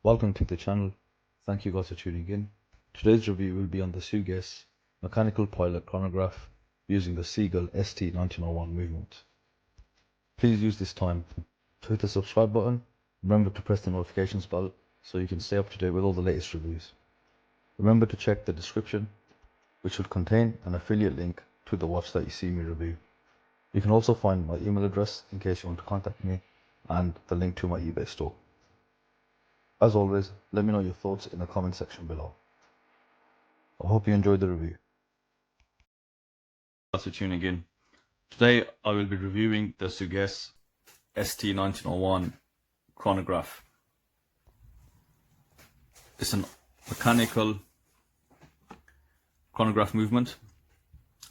Welcome to the channel. Thank you guys for tuning in. Today's review will be on the Sugess Mechanical Pilot Chronograph using the Seagull ST1901 movement. Please use this time to hit the subscribe button. Remember to press the notifications bell so you can stay up to date with all the latest reviews. Remember to check the description, which will contain an affiliate link to the watch that you see me review. You can also find my email address in case you want to contact me and the link to my eBay store. As always, let me know your thoughts in the comment section below. I hope you enjoyed the review. Thanks for tuning in. Today I will be reviewing the Sugess ST1901 chronograph. It's a mechanical chronograph movement.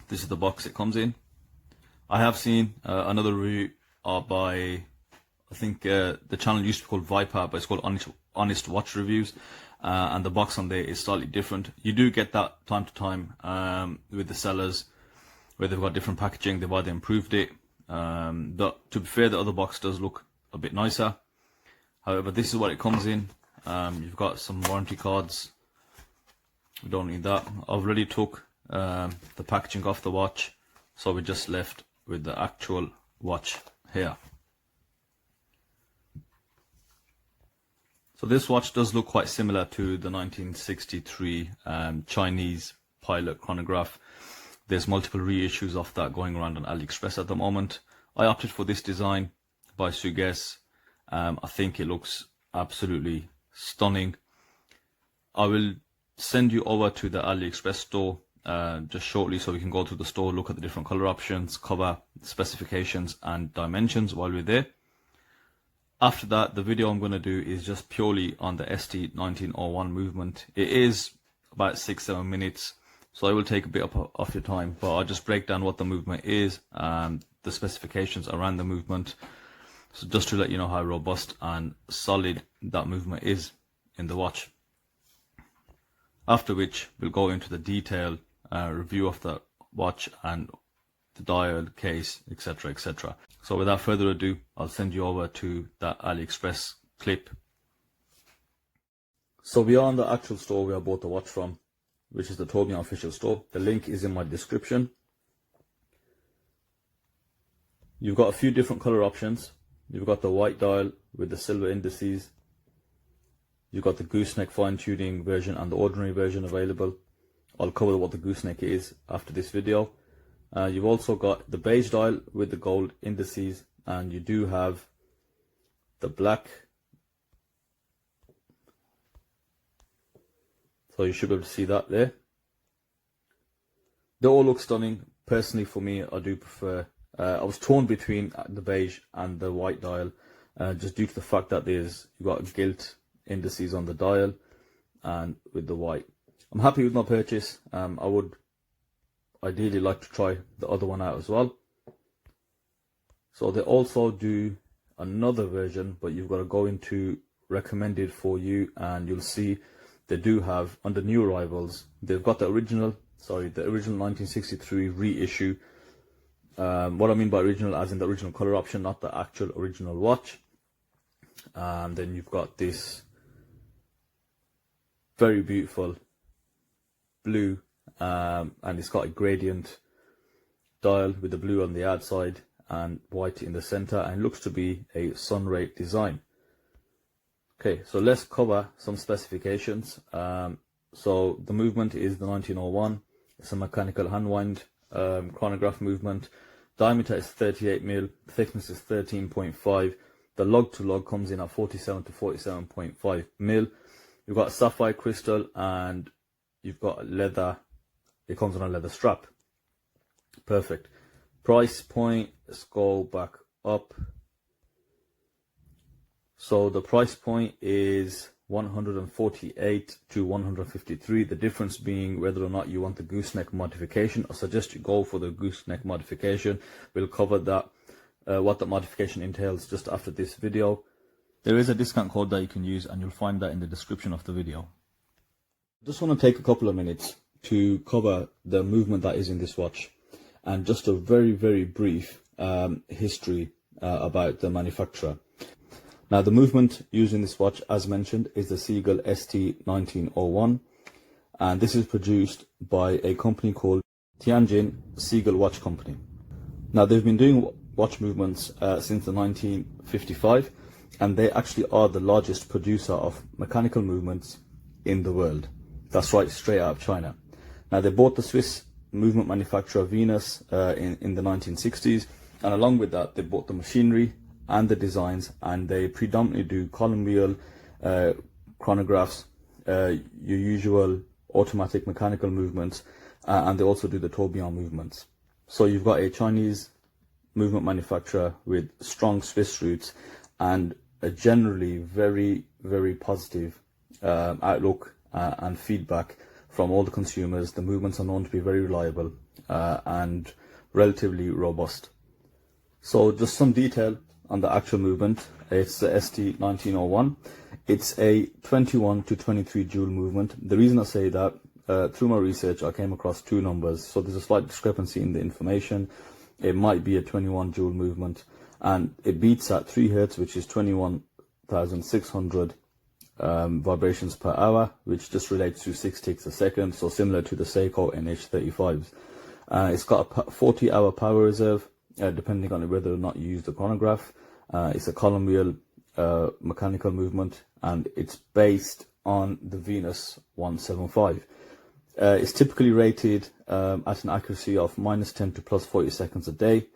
This is the box it comes in. I have seen another review by, I think the channel used to be called Viper, but it's called Honest Watch Reviews, and the box on there is slightly different. You do get that time to time with the sellers where they've got different packaging. They've either improved it, but to be fair, the other box does look a bit nicer. However, this is what it comes in. You've got some warranty cards. We don't need that. I've already took the packaging off the watch, so we're just left with the actual watch here. So this watch does look quite similar to the 1963 Chinese Pilot chronograph. There's multiple reissues of that going around on Aliexpress at the moment. I opted for this design by Sugess. I think it looks absolutely stunning. I will send you over to the Aliexpress store just shortly so we can go to the store, look at the different color options, cover specifications and dimensions while we're there. After that, the video I'm going to do is just purely on the ST1901 movement. It is about 6-7 minutes, so I will take a bit of your time, but I'll just break down what the movement is and the specifications around the movement, so just to let you know how robust and solid that movement is in the watch. After which we'll go into the detailed review of the watch and the dial, case, etc, etc. So without further ado, I'll send you over to that Aliexpress clip. So we are on the actual store where I bought the watch from, which is the Tobian official store. The link is in my description. You've got a few different color options. You've got the white dial with the silver indices. You've got the gooseneck fine tuning version and the ordinary version available. I'll cover what the gooseneck is after this video. You've also got the beige dial with the gold indices, and you do have the black. So you should be able to see that there. They all look stunning. Personally, for me, I do prefer. I was torn between the beige and the white dial, just due to the fact that you've got gilt indices on the dial and with the white. I'm happy with my purchase. I would ideally like to try the other one out as well. So they also do another version, but you've got to go into recommended for you, and you'll see they do have under new arrivals. They've got the original 1963 reissue. What I mean by original, as in the original color option, not the actual original watch. And then you've got this very beautiful blue, and it's got a gradient dial with the blue on the outside and white in the center, and it looks to be a sunray design. Okay, so let's cover some specifications. So the movement is the 1901. It's a mechanical hand wind chronograph movement. Diameter is 38 mm, thickness is 13.5. The log to log comes in at 47 to 47.5 mm. You've got sapphire crystal, and you've got leather. It comes on a leather strap. Perfect. Price point, let's go back up. So the price point is 148 to 153. The difference being whether or not you want the gooseneck modification. I suggest you go for the gooseneck modification. We'll cover that, what the modification entails, just after this video. There is a discount code that you can use, and you'll find that in the description of the video. Just want to take a couple of minutes to cover the movement that is in this watch, and just a very brief history about the manufacturer. Now the movement used in this watch, as mentioned, is the Seagull ST1901, and this is produced by a company called Tianjin Seagull Watch Company. Now they've been doing watch movements since the 1955, and they actually are the largest producer of mechanical movements in the world. That's right, straight out of China. Now they bought the Swiss movement manufacturer Venus in the 1960s, and along with that they bought the machinery and the designs, and they predominantly do column wheel chronographs, your usual automatic mechanical movements, and they also do the tourbillon movements. So you've got a Chinese movement manufacturer with strong Swiss roots and a generally very, very positive outlook and feedback from all the consumers. The movements are known to be very reliable and relatively robust. So just some detail on the actual movement. It's the ST1901. It's a 21 to 23 joule movement. The reason I say that, through my research, I came across two numbers. So there's a slight discrepancy in the information. It might be a 21 joule movement, and it beats at 3 Hertz, which is 21,600 vibrations per hour, which just relates to 6 ticks a second, so similar to the Seiko NH35s. It's got a 40-hour power reserve, depending on whether or not you use the chronograph. It's a column wheel mechanical movement, and it's based on the Venus 175. It's typically rated at an accuracy of -10 to +40 seconds a day,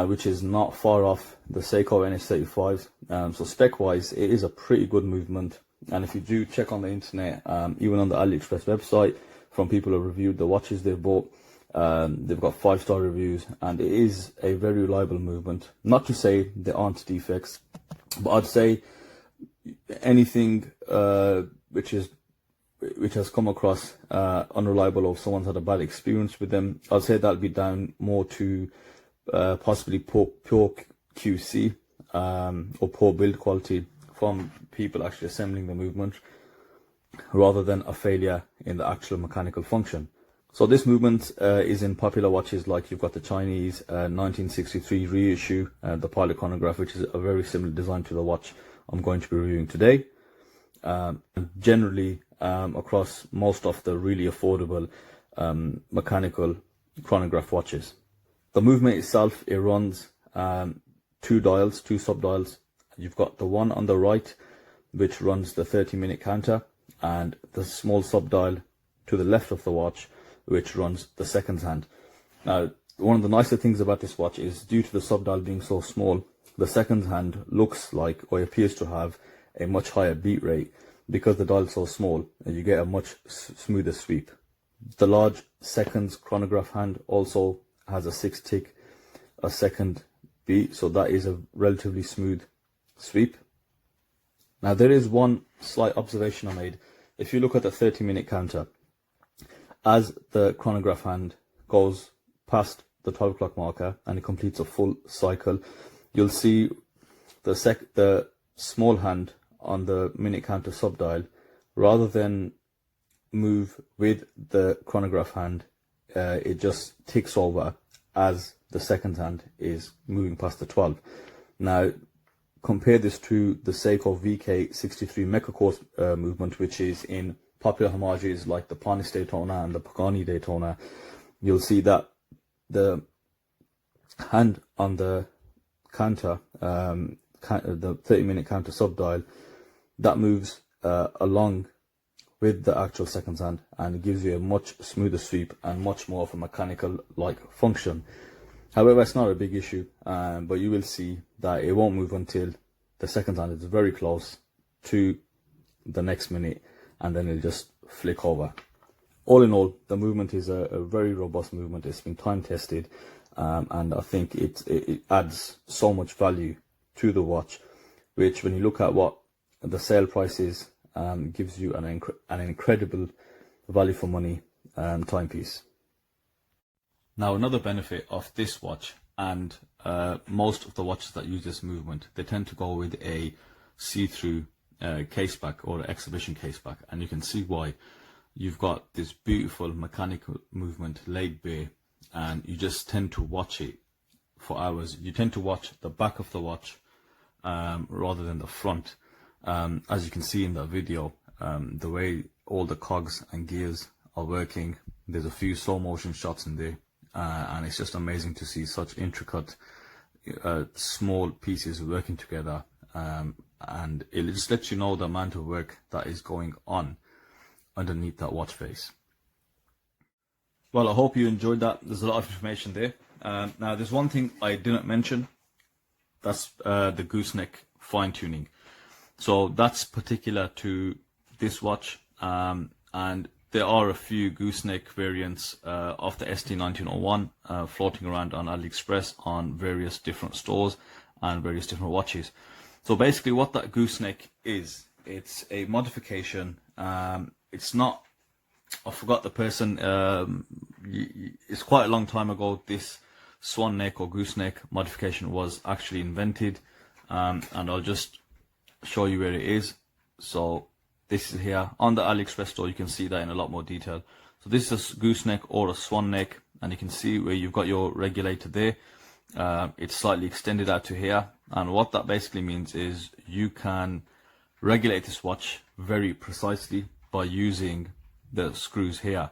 which is not far off the Seiko NH35s. So spec-wise, it is a pretty good movement. And if you do check on the internet, even on the Aliexpress website, from people who reviewed the watches they've bought, they've got 5-star reviews, and it is a very reliable movement. Not to say there aren't defects, but I'd say anything which has come across unreliable, or someone's had a bad experience with them, I'd say that'll be down more to possibly poor QC or poor build quality from people actually assembling the movement, rather than a failure in the actual mechanical function. So this movement is in popular watches like you've got the Chinese 1963 Reissue, the Pilot chronograph, which is a very similar design to the watch I'm going to be reviewing today. Generally, across most of the really affordable mechanical chronograph watches. The movement itself, it runs 2 dials, 2 sub-dials. You've got the one on the right, which runs the 30-minute counter, and the small sub-dial to the left of the watch, which runs the seconds hand. Now, one of the nicer things about this watch is, due to the sub-dial being so small, the seconds hand looks like, or appears to have, a much higher beat rate, because the dial is so small, and you get a much smoother sweep. The large seconds chronograph hand also has a 6 tick a second beat, so that is a relatively smooth sweep. Now there is one slight observation I made. If you look at the 30-minute counter, as the chronograph hand goes past the 12 o'clock marker and it completes a full cycle, you'll see the small hand on the minute counter sub-dial, rather than move with the chronograph hand, it just ticks over as the second hand is moving past the 12. Now, compare this to the Seiko VK63 Mecha Course movement, which is in popular homages like the Panis Daytona and the Pagani Daytona. You'll see that the hand on the counter, the 30-minute counter sub-dial, that moves along with the actual seconds hand, and it gives you a much smoother sweep and much more of a mechanical-like function. However, it's not a big issue, but you will see that it won't move until the seconds hand is very close to the next minute, and then it'll just flick over. All in all, the movement is a very robust movement. It's been time tested, and I think it adds so much value to the watch, which, when you look at what the sale price is, gives you an incredible value for money timepiece. Now, another benefit of this watch, and most of the watches that use this movement, they tend to go with a see-through caseback or exhibition caseback, and you can see why. You've got this beautiful mechanical movement laid bare, and you just tend to watch it for hours. You tend to watch the back of the watch rather than the front. As you can see in that video, the way all the cogs and gears are working, there's a few slow motion shots in there, and it's just amazing to see such intricate small pieces working together, and it just lets you know the amount of work that is going on underneath that watch face. Well, I hope you enjoyed that. There's a lot of information there. Now there's one thing I didn't mention, that's the gooseneck fine tuning. So that's particular to this watch, and there are a few gooseneck variants of the ST1901 floating around on Aliexpress on various different stores and various different watches. So basically what that gooseneck is, it's a modification. It's not, I forgot the person, it's quite a long time ago this swan neck or gooseneck modification was actually invented, and I'll just show you where it is. So this is here on the Aliexpress store. You can see that in a lot more detail. So this is a gooseneck or a swan neck, and you can see where you've got your regulator there. It's slightly extended out to here, and what that basically means is you can regulate this watch very precisely by using the screws here.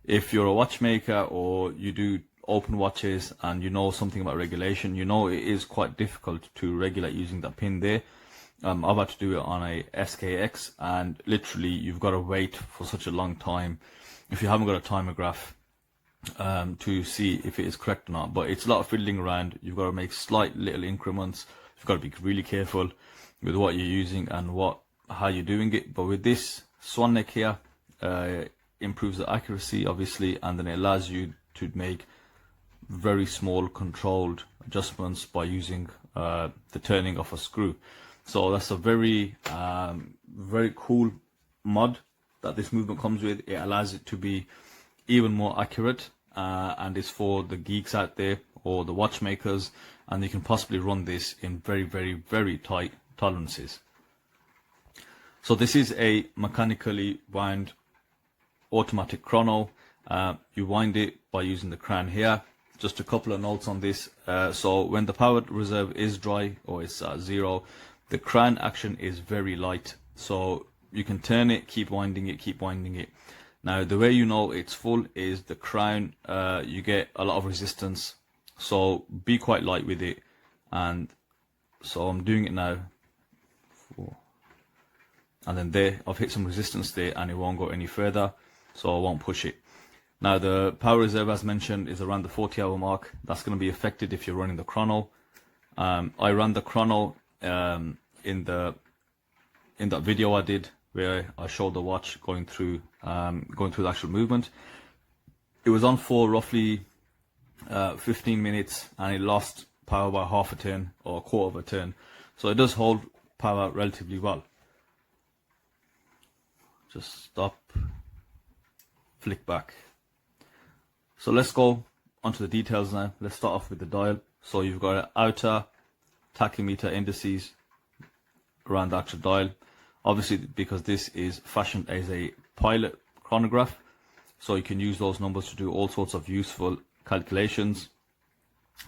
If you're a watchmaker or you do open watches and you know something about regulation, you know it is quite difficult to regulate using that pin there. I've had to do it on a SKX, and literally you've got to wait for such a long time if you haven't got a timograph to see if it is correct or not. But it's a lot of fiddling around. You've got to make slight little increments. You've got to be really careful with what you're using and how you're doing it. But with this swan neck here, improves the accuracy obviously, and then it allows you to make very small controlled adjustments by using the turning of a screw. So that's a very very cool mod that this movement comes with. It allows it to be even more accurate, and it's for the geeks out there or the watchmakers, and you can possibly run this in very, very, very tight tolerances. So this is a mechanically wound automatic chrono. You wind it by using the crown here. Just a couple of notes on this. So when the power reserve is dry or it's at 0, the crown action is very light, so you can turn it, keep winding it, keep winding it. Now the way you know it's full is the crown, you get a lot of resistance, so be quite light with it. And so I'm doing it now, and then there I've hit some resistance there and it won't go any further, so I won't push it. Now the power reserve, as mentioned, is around the 40-hour mark. That's going to be affected if you're running the chrono. I ran the chrono in that video I did where I showed the watch going through the actual movement. It was on for roughly 15 minutes, and it lost power by half a turn or a quarter of a turn, so it does hold power relatively well. Just stop, flick back. So let's go onto the details now. Let's start off with the dial. So you've got an outer tachymeter indices around the actual dial, obviously because this is fashioned as a pilot chronograph, so you can use those numbers to do all sorts of useful calculations.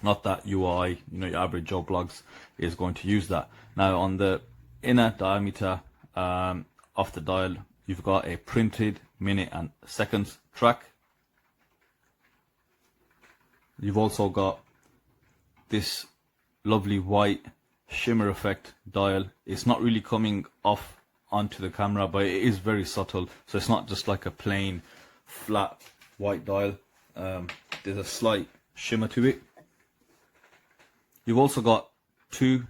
Not that UI, your average Joe Blogs is going to use that. Now on the inner diameter of the dial, you've got a printed minute and seconds track. You've also got this lovely white shimmer effect dial. It's not really coming off onto the camera, but it is very subtle, so it's not just like a plain flat white dial. There's a slight shimmer to it. You've also got 2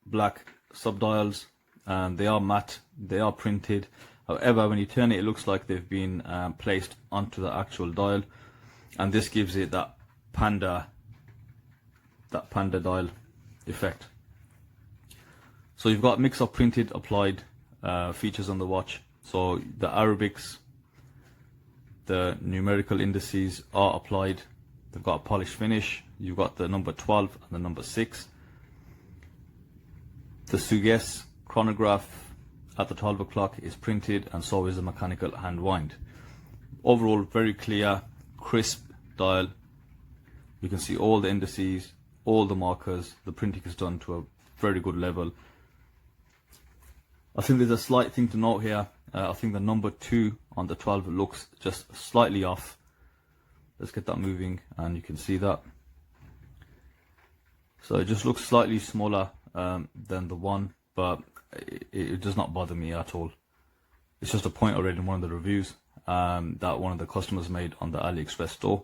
black subdials, and they are matte, they are printed. However, when you turn it, it looks like they've been placed onto the actual dial, and this gives it that panda dial effect. So you've got a mix of printed, applied features on the watch. So the Arabics, the numerical indices are applied. They've got a polished finish. You've got the number 12 and the number 6. The Sugess chronograph at the 12 o'clock is printed, and so is the mechanical hand wind. Overall, very clear, crisp dial. You can see all the indices, all the markers. The printing is done to a very good level. I think there's a slight thing to note here. I think the number 2 on the 12 looks just slightly off. Let's get that moving and you can see that. So it just looks slightly smaller than the 1, but it does not bother me at all. It's just a point I read in one of the reviews that one of the customers made on the Aliexpress store.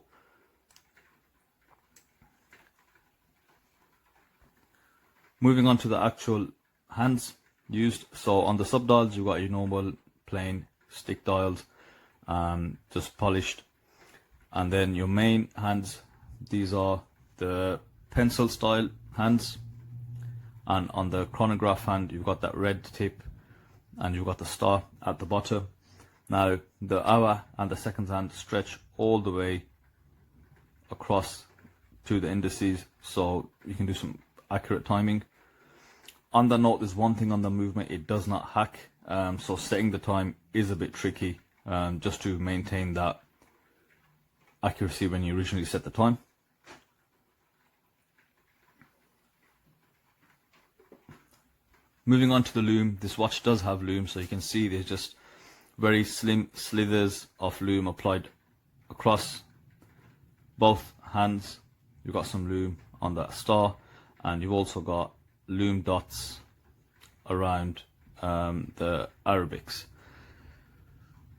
Moving on to the actual hands used. So on the sub dials, you've got your normal plain stick dials, just polished. And then your main hands, these are the pencil style hands. And on the chronograph hand, you've got that red tip and you've got the star at the bottom. Now the hour and the seconds hand stretch all the way across to the indices, so you can do some accurate timing. On the note, there's one thing on the movement, it does not hack, so setting the time is a bit tricky, just to maintain that accuracy when you originally set the time. Moving on to the loom, this watch does have loom, so you can see there's just very slim slithers of loom applied across both hands. You've got some loom on that star, and you've also got loom dots around the Arabics.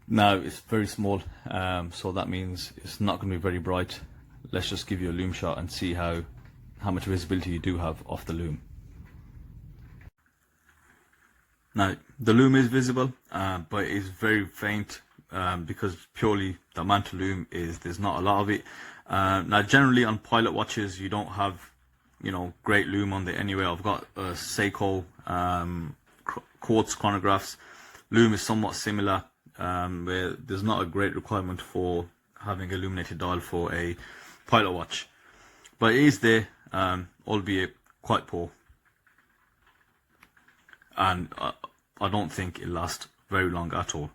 Now it's very small, so that means it's not going to be very bright. Let's just give you a loom shot and see how much visibility you do have of the loom. Now the loom is visible, but it's very faint because purely the amount of loom is there's not a lot of it. Now generally on Pilot watches you don't have, you know, great loom on there anyway. I've got Seiko quartz chronographs. Loom is somewhat similar, where there's not a great requirement for having illuminated dial for a Pilot watch, but it is there, albeit quite poor, and I don't think it lasts very long at all.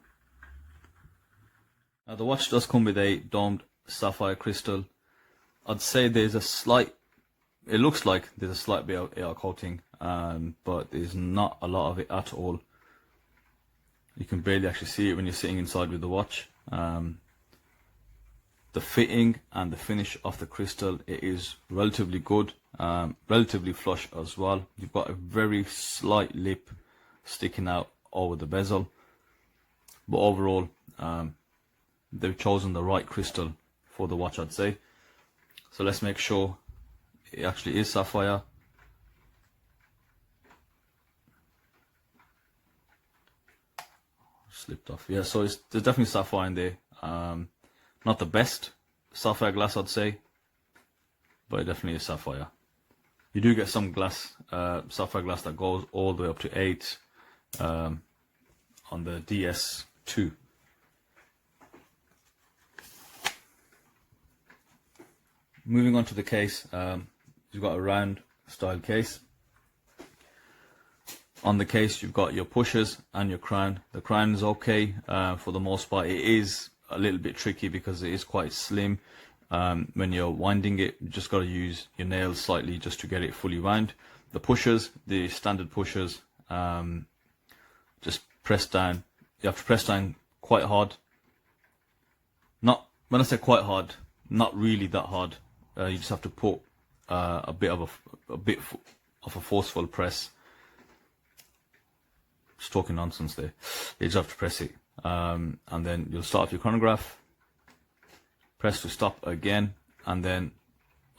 Now the watch does come with a domed sapphire crystal. I'd say there's a slight, it looks like there's a slight bit of air coating, but there's not a lot of it at all. You can barely actually see it when you're sitting inside with the watch. The fitting and the finish of the crystal, it is relatively good, relatively flush as well. You've got a very slight lip sticking out over the bezel, but overall they've chosen the right crystal for the watch, I'd say. So let's make sure it actually is sapphire. Slipped off. Yeah, so there's definitely sapphire in there. Not the best sapphire glass, I'd say, but it definitely is sapphire. You do get some glass, sapphire glass that goes all the way up to 8 on the DS2. Moving on to the case, you've got a round style case. On the case you've got your pushers and your crown. The crown is okay for the most part. It is a little bit tricky because it is quite slim. When you're winding it, you just got to use your nails slightly just to get it fully wound. The pushers, the standard pushers, just press down. You have to press down quite hard. Not, when I say quite hard, not really that hard. You just have to put a bit of a forceful press. Just talking nonsense there. You just have to press it, and then you'll start off your chronograph. Press to stop again, and then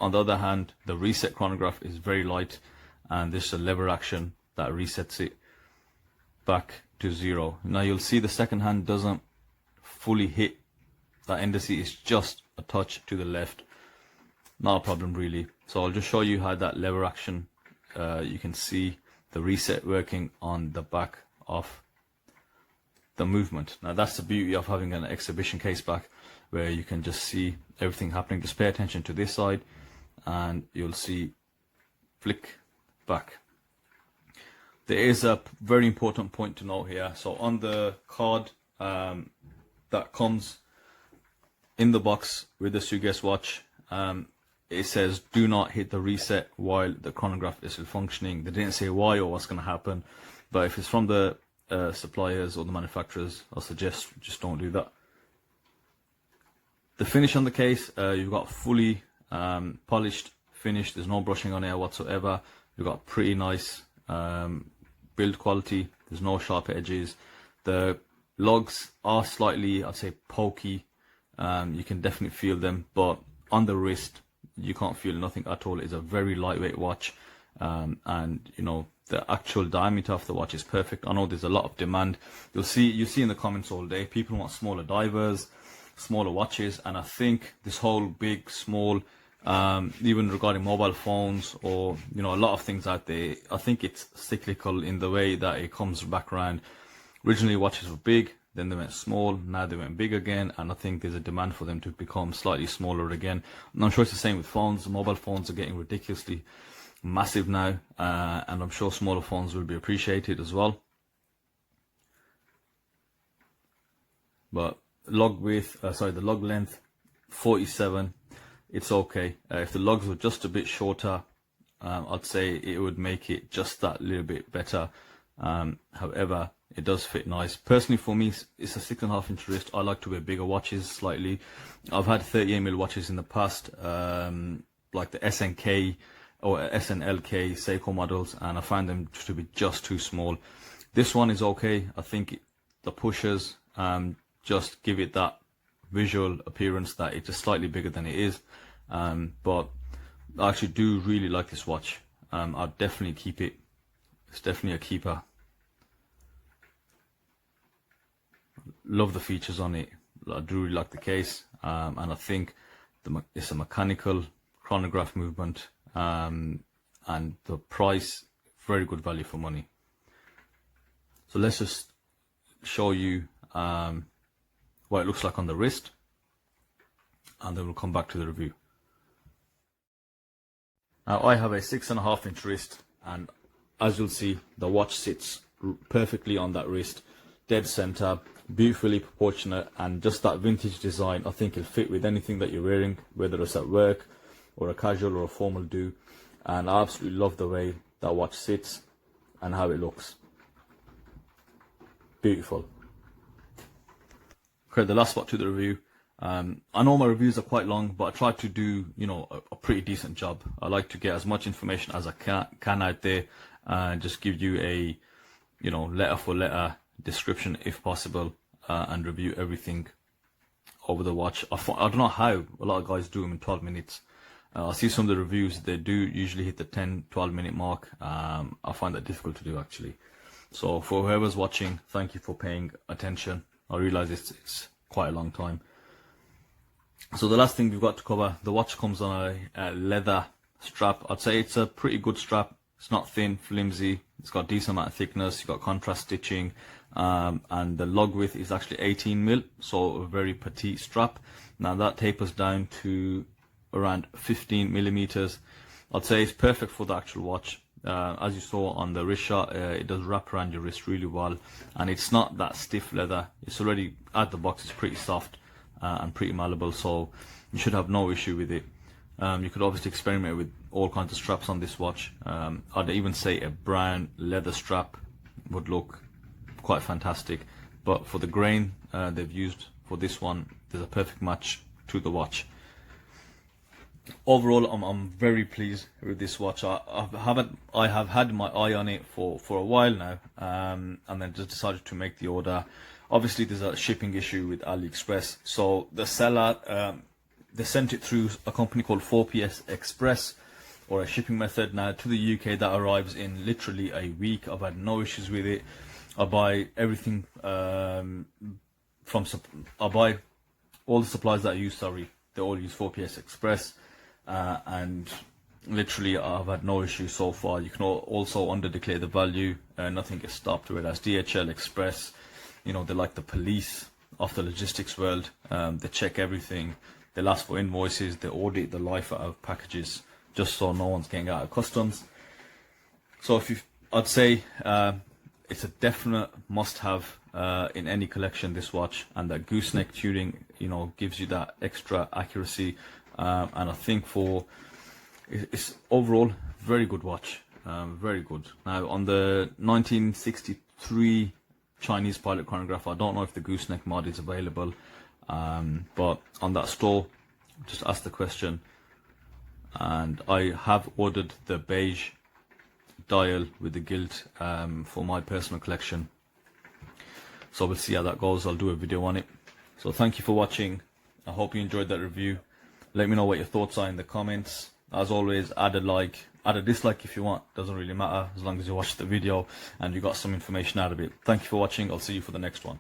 on the other hand, the reset chronograph is very light, and this is a lever action that resets it back to 0. Now you'll see the second hand doesn't fully hit that indice, it's just a touch to the left. Not a problem really. So I'll just show you how that lever action, you can see the reset working on the back of the movement. Now that's the beauty of having an exhibition case back, where you can just see everything happening. Just pay attention to this side and you'll see flick back. There is a very important point to note here. So on the card that comes in the box with the Sugess watch, it says do not hit the reset while the chronograph is still functioning. They didn't say why or what's going to happen, but if it's from the suppliers or the manufacturers, I suggest just don't do that. The finish on the case, you've got fully polished finish. There's no brushing on here whatsoever. You've got pretty nice build quality. There's no sharp edges. The lugs are slightly, I'd say, pokey. You can definitely feel them, but on the wrist you can't feel nothing at all. It's a very lightweight watch, and you know, the actual diameter of the watch is perfect. I know there's a lot of demand. You see in the comments all day, people want smaller divers, smaller watches, and I think this whole big, small, even regarding mobile phones or, you know, a lot of things out there, I think it's cyclical in the way that it comes back around. Originally watches were big, then they went small, now they went big again, and I think there's a demand for them to become slightly smaller again. And I'm sure it's the same with phones. Mobile phones are getting ridiculously massive now, and I'm sure smaller phones will be appreciated as well. But the lug length 47, it's okay. If the lugs were just a bit shorter, I'd say it would make it just that little bit better. However, it does fit nice. Personally, for me, it's a 6.5 inch wrist. I like to wear bigger watches slightly. I've had 38mm watches in the past, like the SNK or SNLK Seiko models, and I find them to be just too small. This one is okay. I think the pushers just give it that visual appearance that it's just slightly bigger than it is. But I actually do really like this watch. I'd definitely keep it. It's definitely a keeper. Love the features on it. I do really like the case, and I think it's a mechanical chronograph movement, and the price, very good value for money. So let's just show you what it looks like on the wrist, and then we'll come back to the review. Now I have a 6.5 inch wrist, and as you'll see, the watch sits perfectly on that wrist, dead center, beautifully proportionate, and just that vintage design. I think it'll fit with anything that you're wearing, whether it's at work or a casual or a formal do. And I absolutely love the way that watch sits and how it looks. Beautiful. Okay, the last spot to the review. I know my reviews are quite long, but I try to do, you know, a pretty decent job. I like to get as much information as I can out there, and just give you a, you know, letter for letter description if possible, and review everything over the watch. I don't know how a lot of guys do them in 12 minutes. I see some of the reviews, they do usually hit the 10-12 minute mark. I find that difficult to do actually. So for whoever's watching, thank you for paying attention. I realize it's quite a long time. So the last thing we've got to cover, the watch comes on a leather strap. I'd say it's a pretty good strap. It's not thin, flimsy. It's got a decent amount of thickness. You've got contrast stitching, and the lug width is actually 18mm, so a very petite strap. Now that tapers down to around 15mm. I'd say it's perfect for the actual watch. As you saw on the wrist shot, it does wrap around your wrist really well, and it's not that stiff leather. It's already at the box. It's pretty soft and pretty malleable, so you should have no issue with it. You could obviously experiment with all kinds of straps on this watch. I'd even say a brown leather strap would look quite fantastic, but for the grain they've used for this one, there's a perfect match to the watch. Overall, I'm very pleased with this watch. I have had my eye on it for a while now, and then just decided to make the order. Obviously there's a shipping issue with Aliexpress, so the seller, they sent it through a company called 4PS Express, or a shipping method. Now to the UK, that arrives in literally a week. I've had no issues with it. I buy everything I buy all the supplies that I use, they all use 4PS Express, and literally I've had no issues so far. You can also under declare the value, nothing gets stopped, whereas DHL Express, you know, they're like the police of the logistics world. They check everything. They'll ask for invoices. They audit the life out of packages just so no one's getting out of customs. So I'd say it's a definite must-have in any collection, this watch, and that gooseneck tuning, you know, gives you that extra accuracy. and I think it's overall very good watch, very good. Now on the 1963 Chinese Pilot chronograph, I don't know if the Gooseneck mod is available, but on that store, just ask the question. And I have ordered the beige dial with the gilt for my personal collection, so we'll see how that goes. I'll do a video on it. So thank you for watching. I hope you enjoyed that review. Let me know what your thoughts are in the comments. As always, add a like, add a dislike if you want, doesn't really matter as long as you watch the video and you got some information out of it. Thank you for watching. I'll see you for the next one.